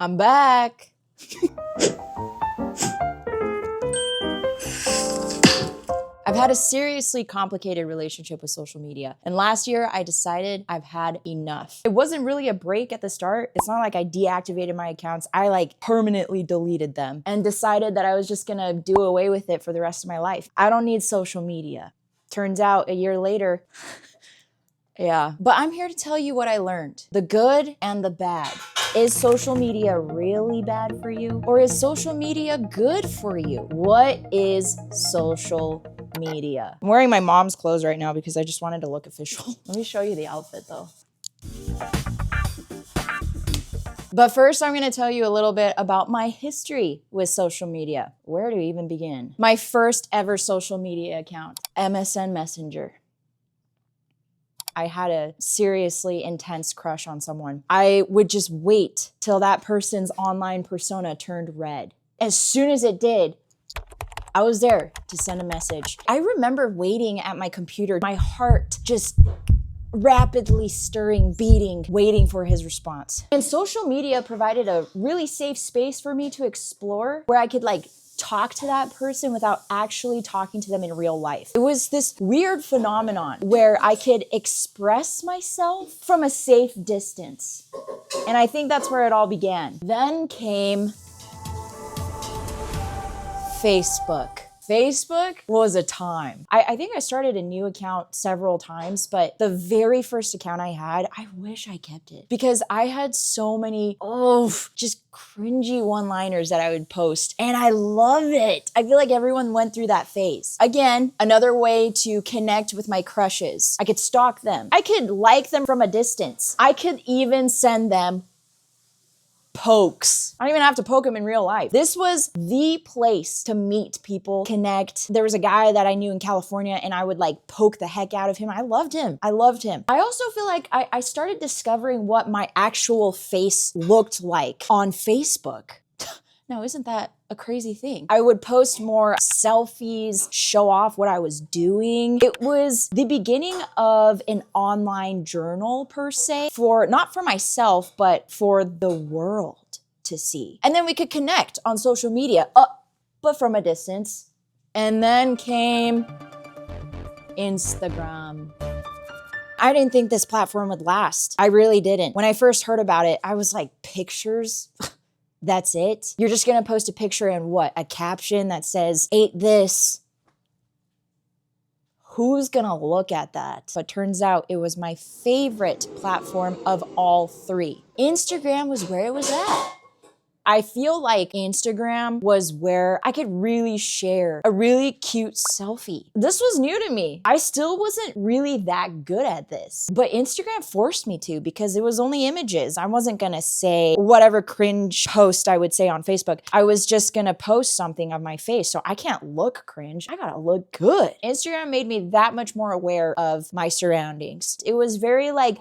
I'm back. I've had a seriously complicated relationship with social media. And last year I decided I've had enough. It wasn't really a break at the start. It's not like I deactivated my accounts. I like permanently deleted them and decided that I was just gonna do away with it for the rest of my life. I don't need social media. Turns out a year later, yeah. But I'm here to tell you what I learned. The good and the bad. Is social media really bad for you? Or is social media good for you? What is social media? I'm wearing my mom's clothes right now because I just wanted to look official. Let me show you the outfit though. But first, I'm gonna tell you a little bit about my history with social media. Where to even begin? My first ever social media account, MSN Messenger. I had a seriously intense crush on someone. I would just wait till that person's online persona turned red. As soon as it did, I was there to send a message. I remember waiting at my computer, my heart just rapidly stirring, beating, waiting for his response. And social media provided a really safe space for me to explore where I could like talk to that person without actually talking to them in real life. It was this weird phenomenon where I could express myself from a safe distance. And I think that's where it all began. Then came Facebook. Facebook was a time. I think I started a new account several times, but the very first account I had, I wish I kept it because I had so many, just cringy one-liners that I would post and I love it. I feel like everyone went through that phase. Again, another way to connect with my crushes. I could stalk them. I could like them from a distance. I could even send them pokes. I don't even have to poke them in real life. This was the place to meet people, connect. There was a guy that I knew in California and I would like poke the heck out of him. I loved him. I loved him. I also feel like I started discovering what my actual face looked like on Facebook. Now, isn't that a crazy thing? I would post more selfies, show off what I was doing. It was the beginning of an online journal per se, not for myself, but for the world to see. And then we could connect on social media, but from a distance. And then came Instagram. I didn't think this platform would last. I really didn't. When I first heard about it, I was like, pictures? That's it? You're just gonna post a picture and what? A caption that says, ate this. Who's gonna look at that? But turns out it was my favorite platform of all three. Instagram was where it was at. I feel like Instagram was where I could really share a really cute selfie. This was new to me. I still wasn't really that good at this, but Instagram forced me to because it was only images. I wasn't gonna say whatever cringe post I would say on Facebook. I was just gonna post something of my face, so I can't look cringe. I gotta look good. Instagram made me that much more aware of my surroundings. It was very like,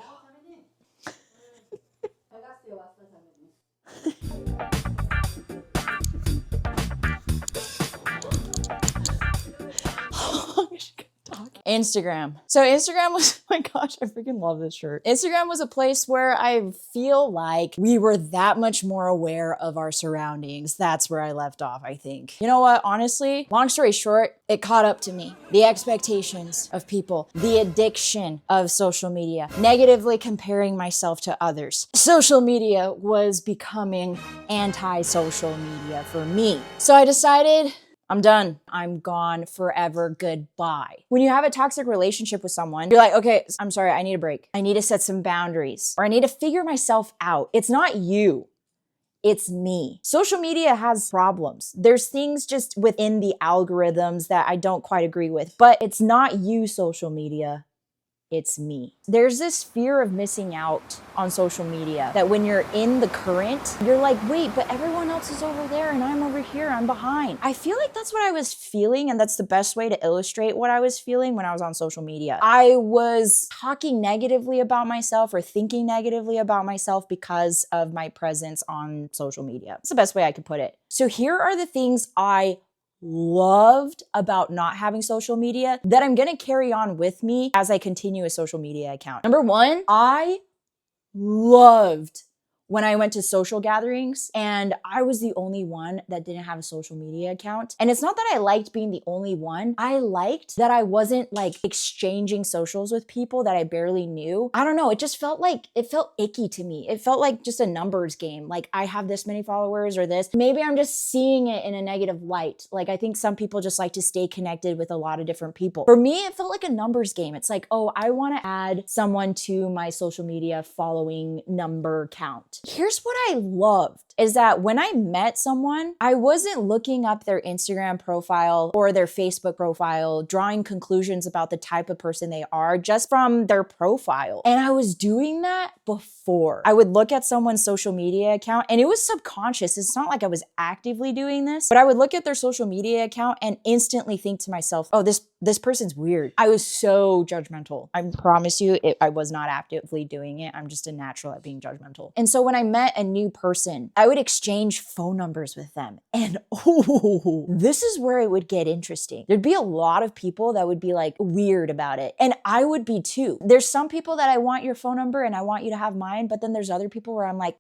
Instagram. So Instagram was, oh my gosh, I freaking love this shirt. Instagram was a place where I feel like we were that much more aware of our surroundings. That's where I left off, I think. You know what, honestly, long story short, it caught up to me. The expectations of people, the addiction of social media, negatively comparing myself to others. Social media was becoming anti-social media for me. So I decided, I'm done. I'm gone forever. Goodbye. When you have a toxic relationship with someone, you're like, okay, I'm sorry, I need a break. I need to set some boundaries, or I need to figure myself out. It's not you. It's me. Social media has problems. There's things just within the algorithms that I don't quite agree with, but it's not you, social media. It's me. There's this fear of missing out on social media that when you're in the current, you're like, wait, but everyone else is over there and I'm over here, I'm behind. I feel like that's what I was feeling, and that's the best way to illustrate what I was feeling when I was on social media. I was talking negatively about myself or thinking negatively about myself because of my presence on social media. It's the best way I could put it. So here are the things I loved about not having social media that I'm gonna carry on with me as I continue a social media account. Number one, I loved when I went to social gatherings and I was the only one that didn't have a social media account. And it's not that I liked being the only one. I liked that I wasn't like exchanging socials with people that I barely knew. I don't know. It just felt like, it felt icky to me. It felt like just a numbers game. Like I have this many followers or this. Maybe I'm just seeing it in a negative light. Like I think some people just like to stay connected with a lot of different people. For me, it felt like a numbers game. It's like, oh, I want to add someone to my social media following number count. Here's what I loved is that when I met someone, I wasn't looking up their Instagram profile or their Facebook profile, drawing conclusions about the type of person they are just from their profile. And I was doing that before. I would look at someone's social media account and it was subconscious. It's not like I was actively doing this, but I would look at their social media account and instantly think to myself, oh, this person's weird. I was so judgmental. I promise you, I was not actively doing it. I'm just a natural at being judgmental. And so when I met a new person, I would exchange phone numbers with them. And oh, this is where it would get interesting. There'd be a lot of people that would be like weird about it. And I would be too. There's some people that I want your phone number and I want you to have mine, but then there's other people where I'm like,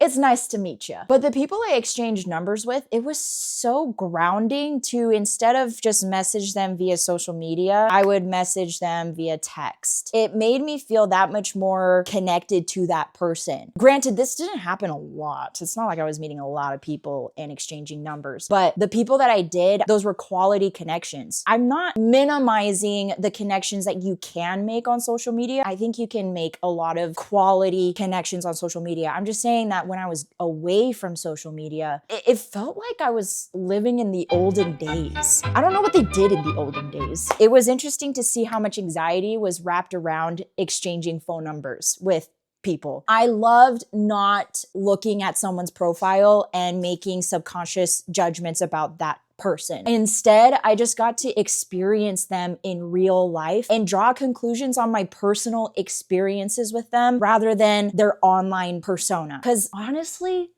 it's nice to meet you. But the people I exchanged numbers with, it was so grounding to, instead of just message them via social media, I would message them via text. It made me feel that much more connected to that person. Granted, this didn't happen a lot. It's not like I was meeting a lot of people and exchanging numbers, but the people that I did, those were quality connections. I'm not minimizing the connections that you can make on social media. I think you can make a lot of quality connections on social media. I'm just saying that when I was away from social media, it felt like I was living in the olden days. I don't know what they did in the olden days. It was interesting to see how much anxiety was wrapped around exchanging phone numbers with people. I loved not looking at someone's profile and making subconscious judgments about that person. Instead, I just got to experience them in real life and draw conclusions on my personal experiences with them rather than their online persona. Because honestly,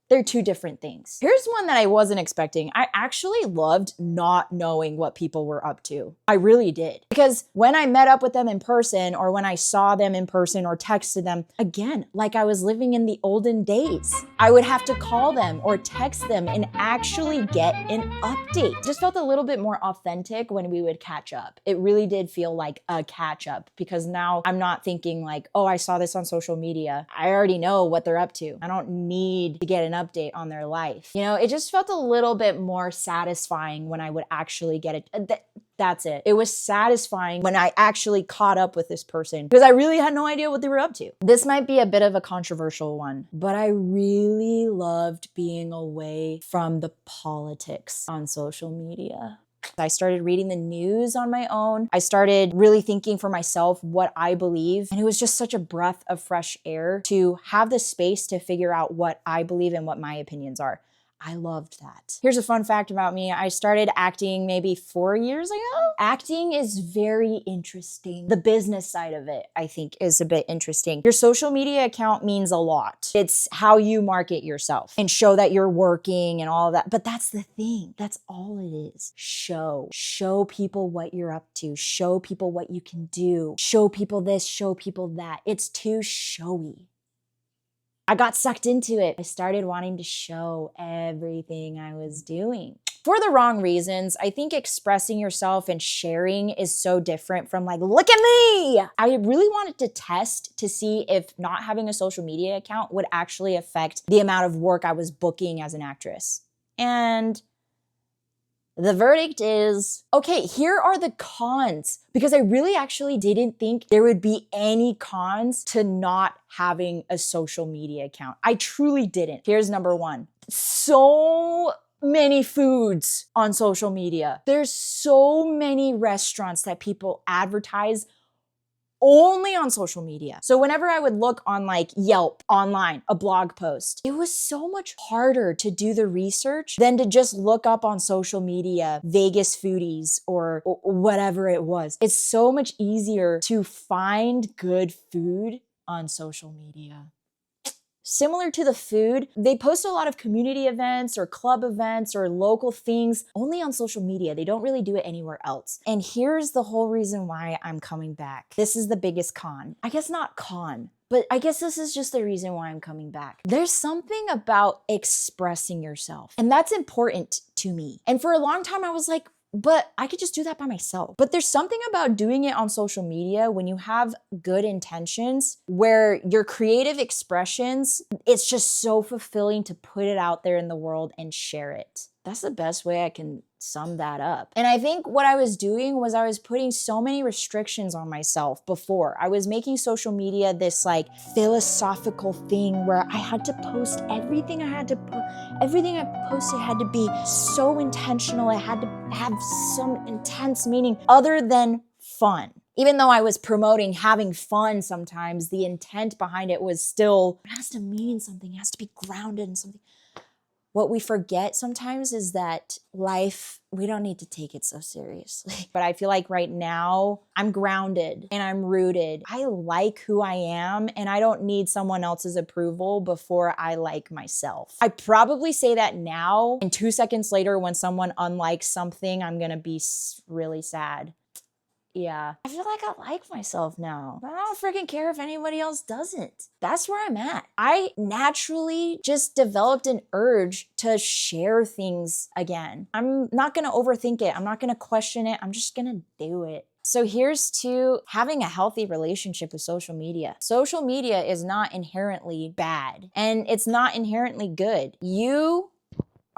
they're two different things. Here's one that I wasn't expecting. I actually loved not knowing what people were up to. I really did. Because when I met up with them in person or when I saw them in person or texted them, again, like I was living in the olden days, I would have to call them or text them and actually get an update. It just felt a little bit more authentic when we would catch up. It really did feel like a catch up because now I'm not thinking like, oh, I saw this on social media. I already know what they're up to. I don't need to get an update on their life. You know, it just felt a little bit more satisfying when I would actually get it. That's it. It was satisfying when I actually caught up with this person because I really had no idea what they were up to. This might be a bit of a controversial one, but I really loved being away from the politics on social media. I started reading the news on my own. I started really thinking for myself what I believe. And it was just such a breath of fresh air to have the space to figure out what I believe and what my opinions are. I loved that. Here's a fun fact about me. I started acting maybe 4 years ago. Acting is very interesting. The business side of it, I think, is a bit interesting. Your social media account means a lot. It's how you market yourself and show that you're working and all of that. But that's the thing. That's all it is. Show. Show people what you're up to. Show people what you can do. Show people this, show people that. It's too showy. I got sucked into it. I started wanting to show everything I was doing. For the wrong reasons. I think expressing yourself and sharing is so different from like, look at me. I really wanted to test to see if not having a social media account would actually affect the amount of work I was booking as an actress. And the verdict is, okay, here are the cons, because I really actually didn't think there would be any cons to not having a social media account. I truly didn't. Here's number one. So many foods on social media. There's so many restaurants that people advertise only on social media. So whenever I would look on like Yelp, online, a blog post, it was so much harder to do the research than to just look up on social media, Vegas foodies or whatever it was. It's so much easier to find good food on social media. Similar to the food, they post a lot of community events or club events or local things only on social media. They don't really do it anywhere else. And here's the whole reason why I'm coming back. This is the biggest con. I guess not con, But I guess this is just the reason why I'm coming back. There's something about expressing yourself, and that's important to me. And for a long time, I was like, but I could just do that by myself. But there's something about doing it on social media when you have good intentions, where your creative expressions, it's just so fulfilling to put it out there in the world and share it. That's the best way I can sum that up. And I think what I was doing was I was putting so many restrictions on myself before. I was making social media this like philosophical thing where I had to post everything everything I posted had to be so intentional. It had to have some intense meaning other than fun. Even though I was promoting having fun sometimes, the intent behind it was still, it has to mean something, it has to be grounded in something. What we forget sometimes is that life, we don't need to take it so seriously. But I feel like right now, I'm grounded and I'm rooted. I like who I am and I don't need someone else's approval before I like myself. I probably say that now, and 2 seconds later when someone unlikes something, I'm gonna be really sad. Yeah, I feel like I like myself now. I don't freaking care if anybody else doesn't. That's where I'm at. I naturally just developed an urge to share things again. I'm not gonna overthink it. I'm not gonna question it. I'm just gonna do it. So here's to having a healthy relationship with social media. Social media is not inherently bad and it's not inherently good. You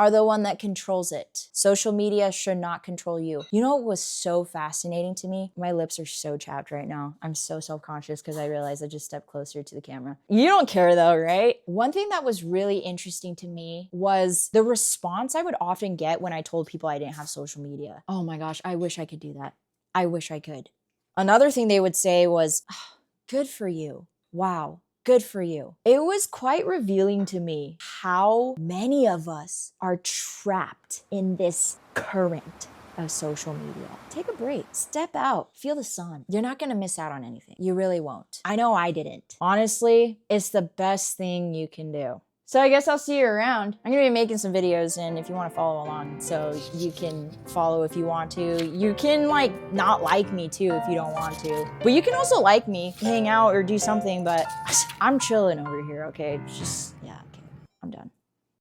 are the one that controls it. Social media should not control you. You know what was so fascinating to me? My lips are so chapped right now. I'm so self-conscious because I realized I just stepped closer to the camera. You don't care though, right? One thing that was really interesting to me was the response I would often get when I told people I didn't have social media. Oh my gosh, I wish I could do that. I wish I could. Another thing they would say was, oh, good for you. Wow. Good for you. It was quite revealing to me how many of us are trapped in this current of social media. Take a break, step out, feel the sun. You're not gonna miss out on anything. You really won't. I know I didn't. Honestly, it's the best thing you can do. So I guess I'll see you around. I'm gonna be making some videos and if you wanna follow along, so you can follow if you want to. You can like not like me too if you don't want to. But you can also like me, hang out or do something, but I'm chilling over here, okay? Just, yeah, okay, I'm done.